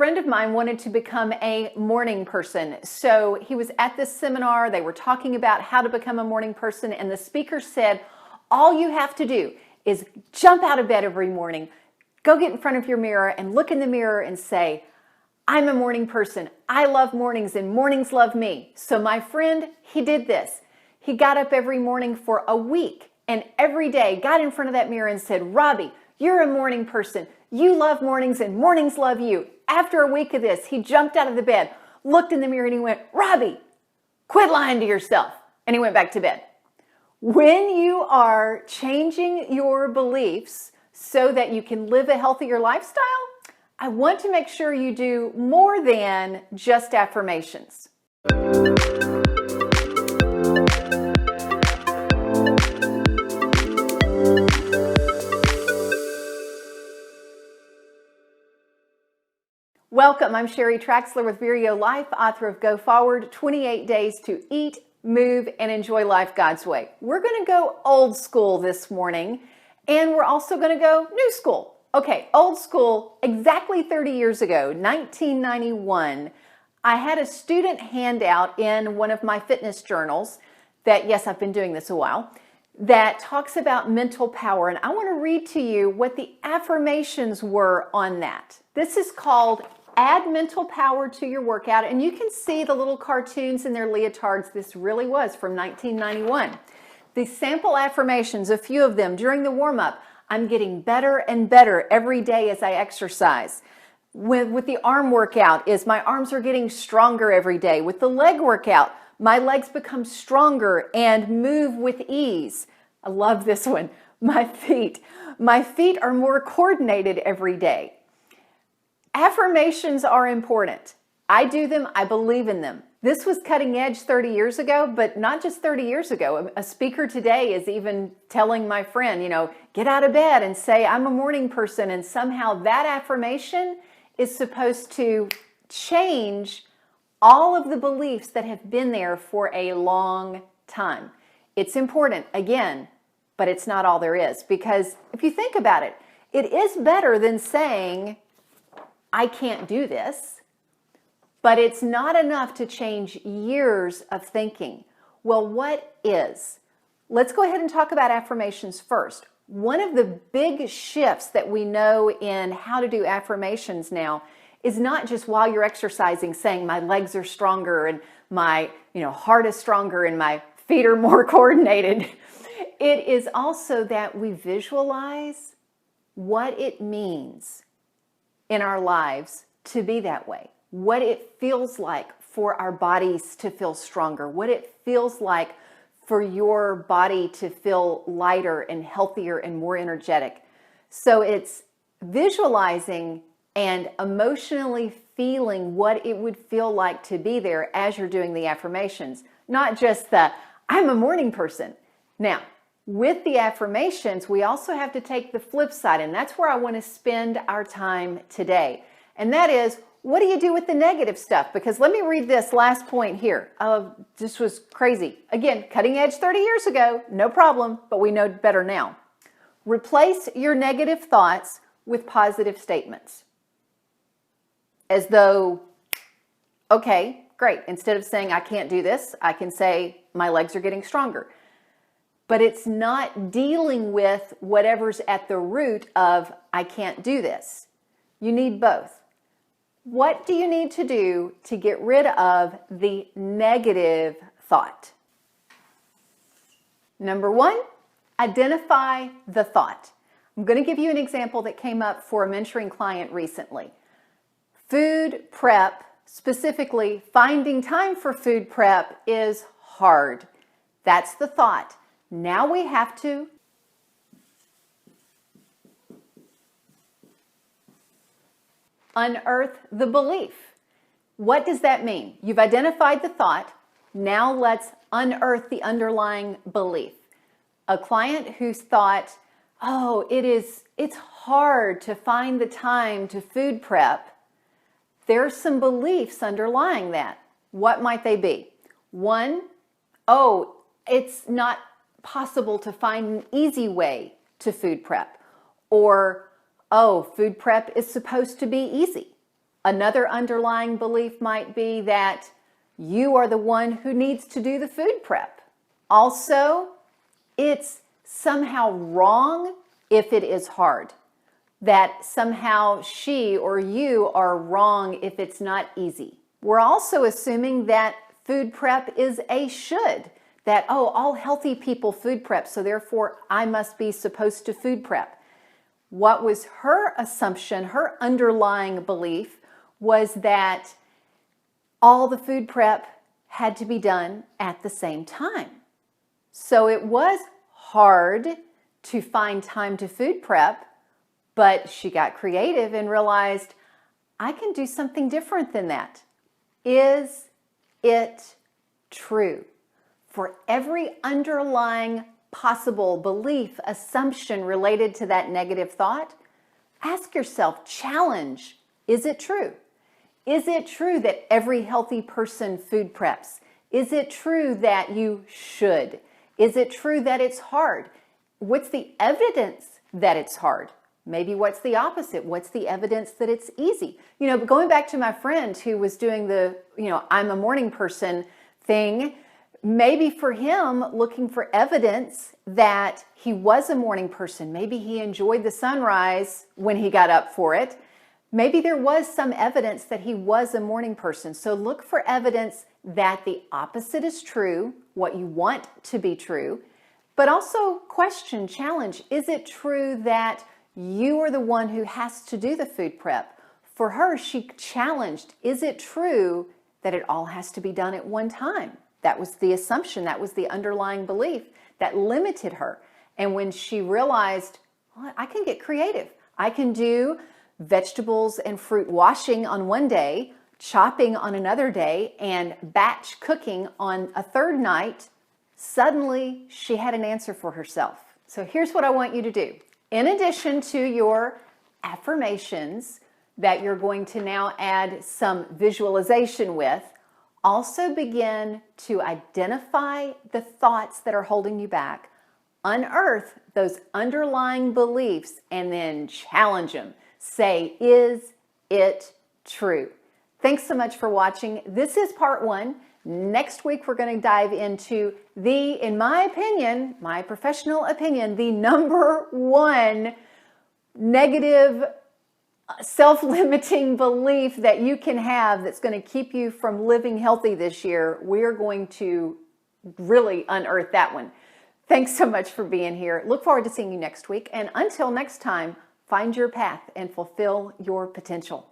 friend of mine wanted to become a morning person. So he was at this seminar. They were talking about how to become a morning person. And the speaker said, all you have to do is jump out of bed every morning, go get in front of your mirror and look in the mirror and say, I'm a morning person. I love mornings and mornings love me. So my friend, he did this. He got up every morning for a week and every day got in front of that mirror and said, Robbie, you're a morning person. You love mornings and mornings love you. After a week of this, he jumped out of the bed, looked in the mirror and he went, Robbie, quit lying to yourself. And he went back to bed. When you are changing your beliefs so that you can live a healthier lifestyle, I want to make sure you do more than just affirmations. Welcome, I'm Sheri Traxler with Vireo Life, author of Go Forward, 28 Days to Eat, Move, and Enjoy Life God's Way. We're going to go old school this morning, and we're also going to go new school. Okay, old school, exactly 30 years ago, 1991, I had a student handout in one of my fitness journals that, yes, I've been doing this a while, that talks about mental power. And I want to read to you what the affirmations were on that. This is called Add Mental Power to Your Workout. And you can see the little cartoons in their leotards. This really was from 1991. The sample affirmations, a few of them during the warm-up. I'm getting better and better every day as I exercise. With the arm workout is my arms are getting stronger every day. With the leg workout, my legs become stronger and move with ease. I love this one. My feet are more coordinated every day. Affirmations are important. I do them, I believe in them. This was cutting edge 30 years ago, but not just 30 years ago. A speaker today is even telling my friend, get out of bed and say, I'm a morning person. And somehow that affirmation is supposed to change all of the beliefs that have been there for a long time. It's important, again, but it's not all there is. Because if you think about it, it is better than saying, I can't do this. But it's not enough to change years of thinking. Well, what is? Let's go ahead and talk about affirmations first. One of the big shifts that we know in how to do affirmations now is not just while you're exercising saying my legs are stronger and my heart is stronger and my feet are more coordinated. It is also that we visualize what it means in our lives to be that way. What it feels like for our bodies to feel stronger, what it feels like for your body to feel lighter and healthier and more energetic. So it's visualizing and emotionally feeling what it would feel like to be there as you're doing the affirmations, not just the, I'm a morning person. Now, with the affirmations, we also have to take the flip side, and that's where I want to spend our time today. And that is, what do you do with the negative stuff? Because let me read this last point here. This was crazy. Again, cutting edge 30 years ago, no problem, but we know better now. Replace your negative thoughts with positive statements. As though, okay, great. Instead of saying, I can't do this, I can say, my legs are getting stronger. But it's not dealing with whatever's at the root of, I can't do this. You need both. What do you need to do to get rid of the negative thought? Number one, identify the thought. I'm going to give you an example that came up for a mentoring client recently. Food prep, specifically finding time for food prep, is hard. That's the thought. Now we have to unearth the belief. What does that mean? You've identified the thought. Now let's unearth the underlying belief. A client who's thought, oh, it's hard to find the time to food prep. There's some beliefs underlying that. What might they be? One, oh, it's not possible to find an easy way to food prep. Or, oh, food prep is supposed to be easy. Another underlying belief might be that you are the one who needs to do the food prep. Also, it's somehow wrong if it is hard. That somehow she or you are wrong if it's not easy. We're also assuming that food prep is a should. That, oh, all healthy people food prep, so therefore I must be supposed to food prep. What was her assumption, her underlying belief, was that all the food prep had to be done at the same time. So it was hard to find time to food prep, but she got creative and realized, I can do something different than that. Is it true? For every underlying possible belief, assumption related to that negative thought, ask yourself, challenge, is it true? Is it true that every healthy person food preps? Is it true that you should? Is it true that it's hard? What's the evidence that it's hard? Maybe what's the opposite? What's the evidence that it's easy? Going back to my friend who was doing the, I'm a morning person thing, maybe for him, looking for evidence that he was a morning person, maybe he enjoyed the sunrise when he got up for it. Maybe there was some evidence that he was a morning person. So look for evidence that the opposite is true, what you want to be true, but also question, challenge, is it true that you are the one who has to do the food prep? For her, she challenged, is it true that it all has to be done at one time? That was the assumption, that was the underlying belief that limited her. And when she realized, well, I can get creative. I can do vegetables and fruit washing on one day, chopping on another day, and batch cooking on a third night, suddenly she had an answer for herself. So here's what I want you to do. In addition to your affirmations that you're going to now add some visualization with, also begin to identify the thoughts that are holding you back, unearth those underlying beliefs, and then challenge them. Say, is it true? Thanks so much for watching. This is part 1. Next week, we're going to dive into in my opinion, my professional opinion, the number 1 negative self-limiting belief that you can have that's going to keep you from living healthy this year. We're going to really unearth that one. Thanks so much for being here. Look forward to seeing you next week. And until next time, find your path and fulfill your potential.